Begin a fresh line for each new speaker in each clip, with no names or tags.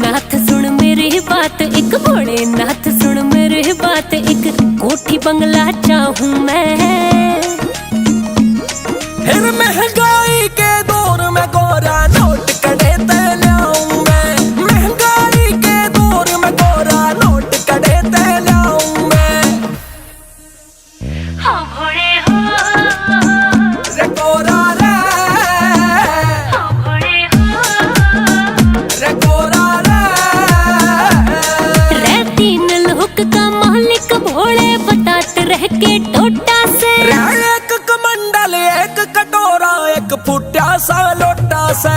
भोलेनाथ सुन मेरी बात, एक भोलेनाथ सुन मेरी बात, एक कोठी बंगला चाहूं मैं।
फिर महंगाई के दौर में गोरा नोट कड़े ते लाऊं मैं, महंगाई के दौर में गोरा नोट कड़े ते लाऊं मैं।
हाँ भोले हो
रे गोरा रे,
हाँ भोले हो
रे गोरा
रे तीन लोक का मालिक भोले बतात रह के टोटा से।
एक कमंडल एक कटोरा एक फुट्या सा लोटा से,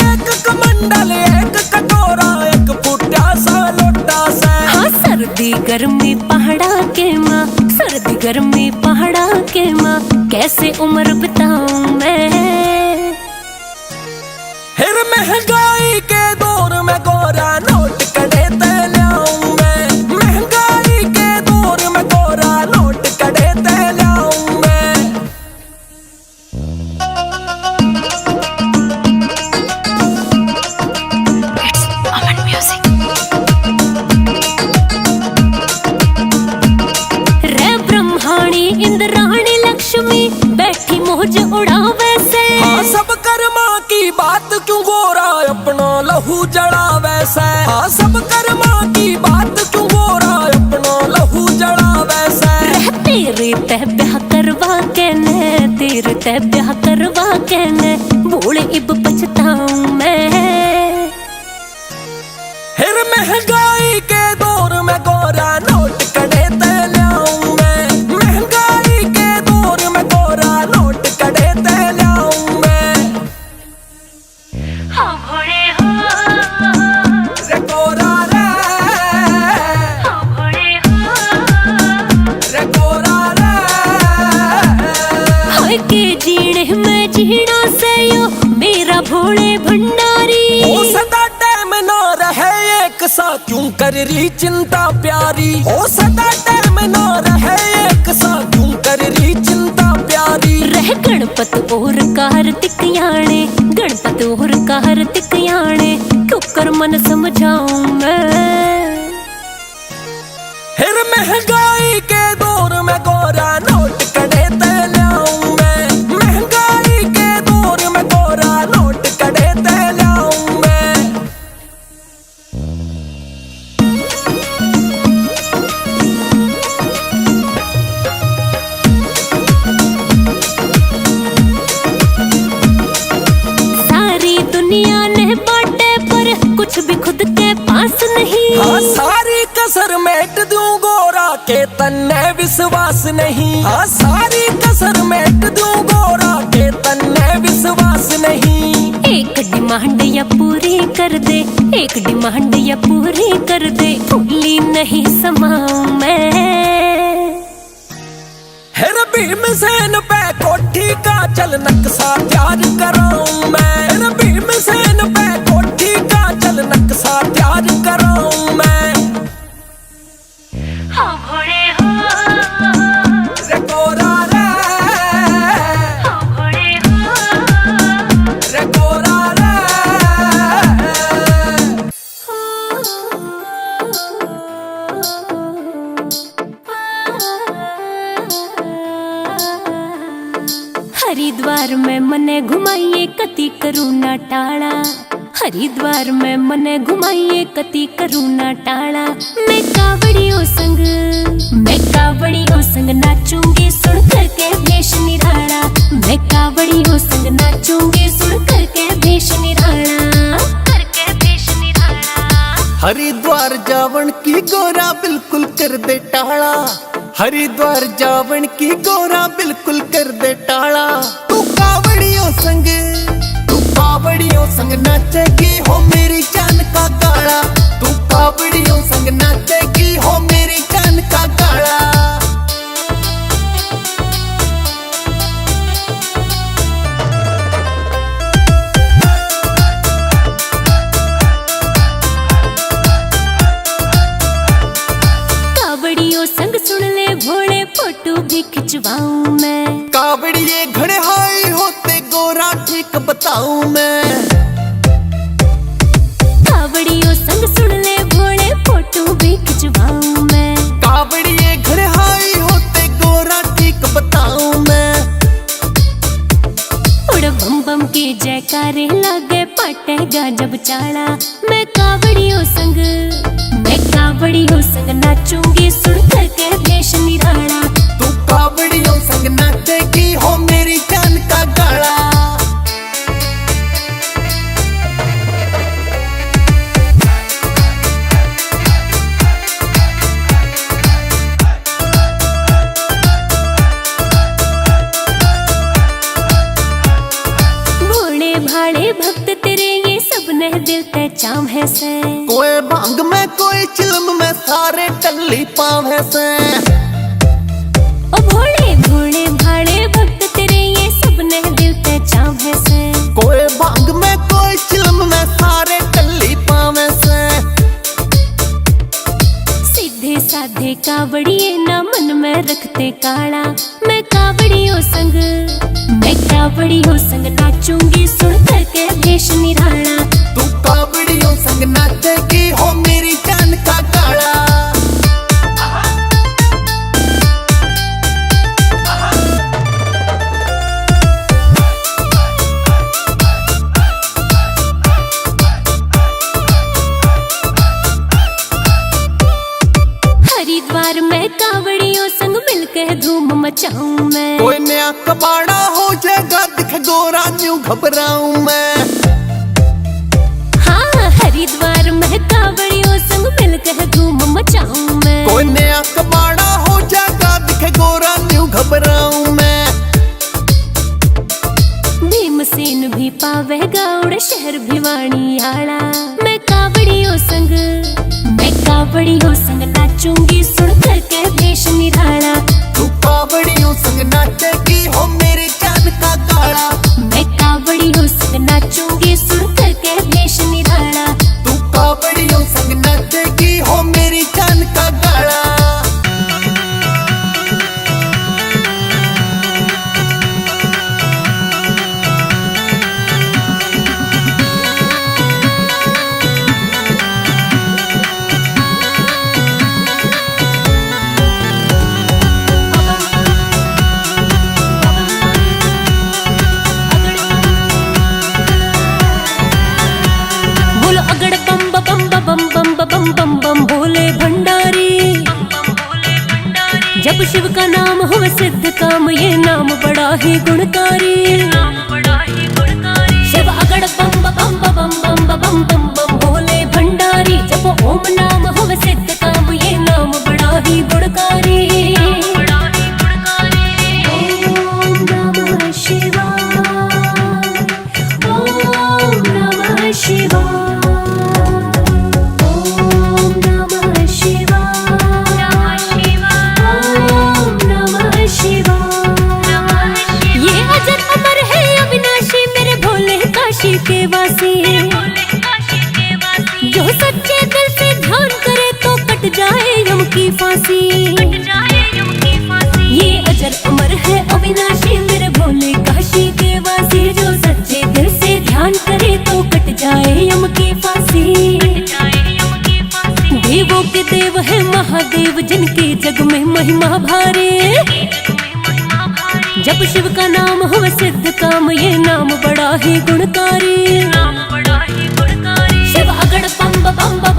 एक कमंडल एक कटोरा एक फुट्या सा लोटा से।
हाँ सर्दी गर्मी पहाड़ा के माँ, सर्दी गर्मी पहाड़ा के माँ, कैसे उम्र बिताऊं मैं।
फिर महंगाई के दौर में गोरा नोट कड़े ते लाऊं मैं, महंगाई के दौर में गोरा नोट कड़े ते लाऊं मैं।
अमन म्यूजिक। रे ब्रह्माणी इंद्राणी लक्ष्मी बैठी मौज उड़ावे से।
हाँ सब कर्मा की बात क्यों गोरा अपना लहू जड़ावे से, हाँ सब कर्मा की बात क्यों गोरा अपना लहू जड़ावे से।
तेरे तह ब्याह करवा के ने, तेरे तह ब्याह करवा के ने, भोले इब पछताऊं मैं।
फिर महंगाई के दौर में गोरा नोट कड़े ते लाऊं मैं, महंगाई के दौर में गोरा नोट कड़े ते लाऊं मैं।
हाँ भोले हो
रे गोरा रे,
हाँ भोले हो
रे गोरा रे।
हाय के जीणे में जीना से यो मेरा भोले भंडारी।
हो सदा टाइम ना रहे एक सा क्यों कर रही चिंता प्यारी, हो सदा टाइम ना रहे एक सा क्यों कर रही चिंता प्यारी।
रह गणपत और कार्तिक याने, गणपत और कार्तिक याने, क्यों कर मन समझाऊं मैं।
फिर महंगाई के दौर में गोरा नोट कड़े ते लाऊं मैं, महंगाई के दौर में गोरा नोट कड़े ते लाऊं मैं।
सारी दुनिया ने बांटे पर कुछ भी खुद के पास नहीं।
हाँ सारी कसर मेट दूं गोरा के तन्ने विश्वास नहीं, हाँ सारी कसर मेट दूं गोरा के तन्ने विश्वास नहीं।
एक डिमांड या पूरी कर दे, एक डिमांड या पूरी कर दे, भूली नहीं समाऊं मैं।
फिर भीमसेन पे कोठी का चल नक्शा तैयार कराऊं मैं, फिर भीमसेन पे कोठी का चल नक्शा तैयार कराऊं मैं।
हाँ भोले हो
रे गोरा रे,
हाँ भोले हो
रे गोरा रे।
हरिद्वार में मने घुमाइए कति करुणा टाला, हरिद्वार में मने घुमाइए कति करुणा टाला। मैं कावड़ियों संग, मैं कावड़ियों संग नाचूंगी सुन करके भेष निराला, मैं कावड़ियों संग नाचूंगी सुन करके भेष निराला, करके भेष निराला।
हरिद्वार जावन की गोरा बिल्कुल कर दे टाला, हरिद्वार जावन की गोरा बिल्कुल कर दे टाला। तू कावड़ियों संग, तू कावड़ियों संग नाचेगी हो मेरी जान का काला, तू कावड़ियों संग नाचेगी हो मेरी जान का काला।
कावड़ियों संग सुन ले भोले फोटो भी खिंचवाऊं मैं,
कावड़िए घड़े हाई होते गोरा ठीक बताऊं मैं।
कावड़ियों संग चाला। मैं कावड़ियों संग नाचूंगी सुन कर के देश निराला।
तू कावड़ियों संग नाचेगी हो मेरी जान का गाला।
भोले भाले भक्त तेरे ये सब ने दिल ते चाम है से।
कोई भांग में कोई चिलम में सारे टल्ली पाव है से।
ओ भोले भोले भाले भक्त तेरे ये सब ने दिल ते चाम है से।
कोई भांग में कोई चिलम में सारे टल्ली पाव है से।
सीधे साधे कावड़िए ना मन में रखते काला। मैं कावड़ियों संग नाचूंगी सुन कर के देश निराला।
तू कावड़ियों संग नाचेगी हो मेरी जान का गाला।
हरिद्वार में कावड़ियों संग मिलकर धूम मचाऊं मैं।
कोई नया कबाड़ा हो जाएगा दिख गोरा न्यू घबराऊं मैं।
हाँ हरिद्वार में कावड़ियों संग मिलकर धूम मचाऊं मैं।
कोई नया कबाड़ा हो जाएगा दिख गोरा न्यू घबराऊं मैं।
भीमसेन भी पावेगा उड़ शहर भिवानी आला। मैं कावड़ियों संग नाचूंगी सुन कर के देश निराला।
तू कावड़ियों संग नाचेगी हो मेरी जान का गाला।
मैं कावड़ियों संग नाचूंगी सुन कर के देश निराला।
तू कावड़ियों संग नाचेगी हो मेरी जान का गाला।
अगड़ बम बम बम बम बम बम बम भोले भंडारी। जब शिव का नाम हो सिद्ध काम ये नाम बड़ा ही गुणकारी। शिव अगड़ बम बम बम बम बम बम भोले भंडारी। जब ओम नाम हो सिद्ध काम ये नाम बड़ा ही गुणकारी। ओम नमः शिवाय ओम नमः शिवाय। के वासी जो सच्चे दिल से ध्यान करे तो कट जाए यम की फांसी। ये अजर अमर है अविनाशी मेरे भोले काशी के वासी। जो सच्चे दिल से ध्यान करे तो कट जाए यम की फांसी। देवों के देव है महादेव जिनके जग में महिमा भारे। जब शिव का नाम हो सिद्ध काम ये नाम बड़ा ही गुणकारी। शिव अगड़ बम बम बम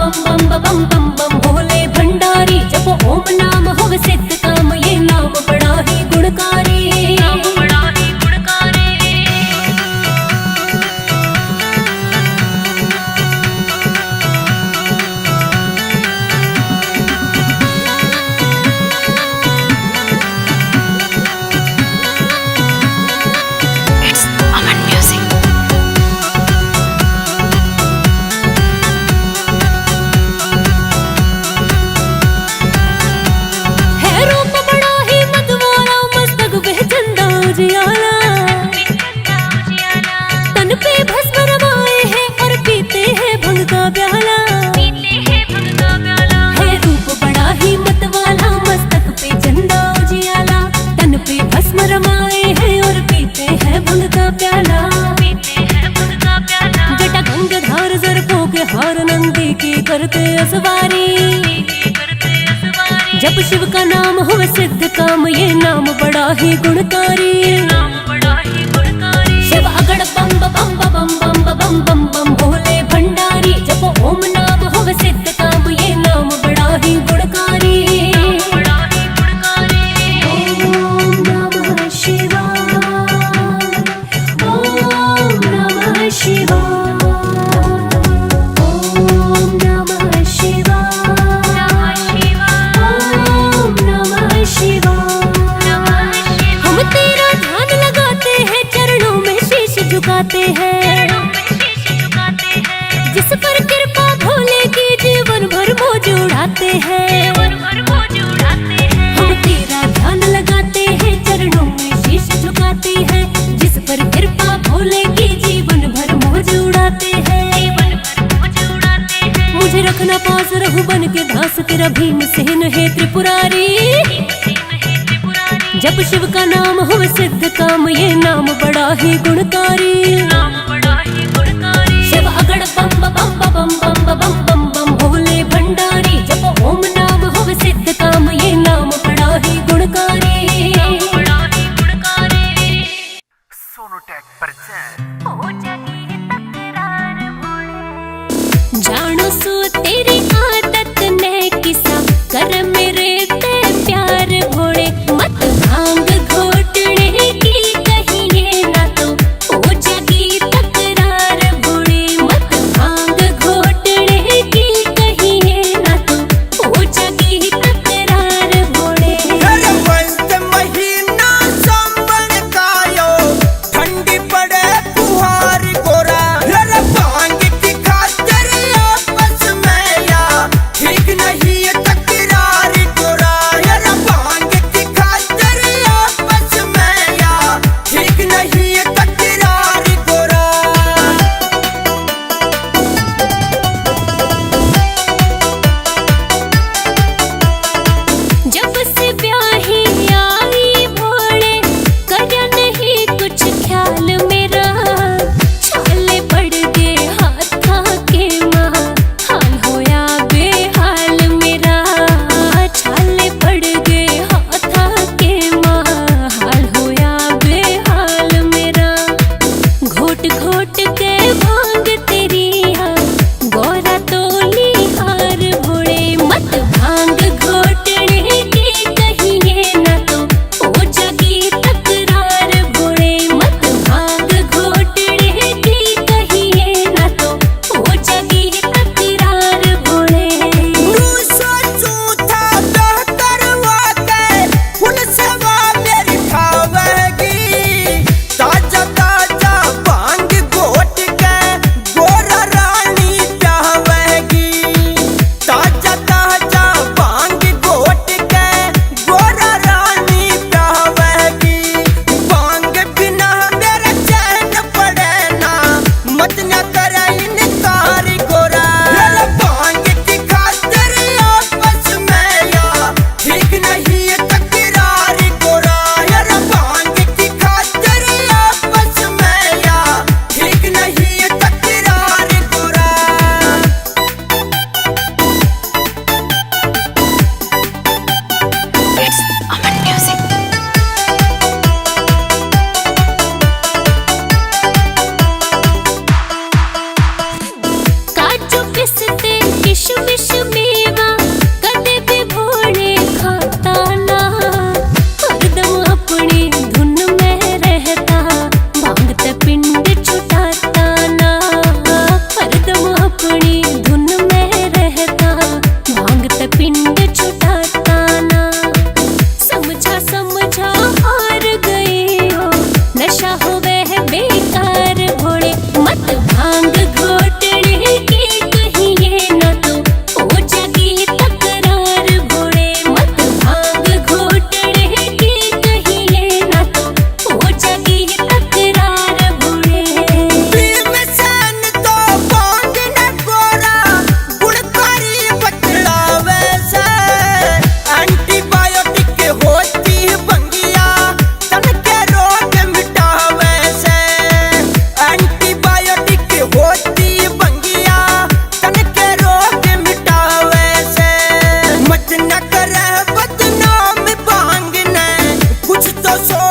बम बम भोले भंडारी। जब ओम नाम हो सिद्ध काम ये नाम बड़ा ही गुणकारी। करते असवारी। जब शिव का नाम हो सिद्ध काम ये नाम बड़ा ही गुणकारी। शिव अगड़ बम बम बम बम बम बम बम भोले भंडारी। तेरा पास रहूं बन के दास तेरा भीमसेन है त्रिपुरारी। जब शिव का नाम हो सिद्ध काम ये नाम बड़ा ही गुणकारी। शिव अगड़ बम बम बम बम बम बम बम भोले भंडारी। जब ओम नाम हो सिद्ध काम ये नाम बड़ा ही गुणकारी। जानो सो तेरी आदत ने किसा कर मेरे ते प्यार भोले। मत भांग घोटने की कहिए ना तो हो जागी तकरार भोले। मत भांग घोटने की कहिए ना तो हो जागी तकरार भोले।
महीना सावन का यो ठंडी पड़े फुहार गोरा। भांग की खातिर आपस में या ठीक नहीं तकरार गोरा। भांग की खातिर आपस में या ठीक नहीं तकरार गोरा।
जब से ब्याही आई भोले करया नहीं कुछ ख्याल मेरा। छाले पड़ गए हाथा के माँ हाल होया बेहाल मेरा। छाले पड़ गए हाथा के माँ हाल होया बेहाल मेरा। घोट घोट के भांग तेरी गोरा तोली हार भोले। मत भांग घोटने की कहिए ना तो हो जागी तकरार भोले। मत भांग घोटने की कहिए ना तो हो जागी तकरार भोले।
ताजा ताजा भांग घोट के गोरा रानी प्यावेगी। ताजा ताजा भांग घोट के गोरा रानी प्यावेगी। भांग बिना मेरा चैन पड़े ना मत न करे इनकार गोरा। भांग की खातिर आपस में या ठीक नहीं तकरार गोरा। भांग की खातिर आपस में या ठीक नहीं तकरार गोरा।
काजू पिस्ते किशमिश मेवा कदे भी भोले खाता ना। हरदम अपनी धुन में रहता भांगते पिंड छुटाता ना। हरदम अपनी धुन में रहता भांगते पिंड छुटाता ना। समझा समझा हार गई हो नशा हो वह बेकार भोले। मत भांग घोटने की कहिए ना तो हो जागी तकरार भोले। मत भांग घोटने की कहिए ना तो हो जागी तकरार भोले।
भीमसेन तो भांग न गोरा गुणकारी बतलावे से। एंटीबायोटिक होती बंगिया तन के रोग मिटावे से। एंटीबायोटिक होती बंगिया तन के रोग मिटावे से। मत न करे बदनाम भांग ने कुछ तो सो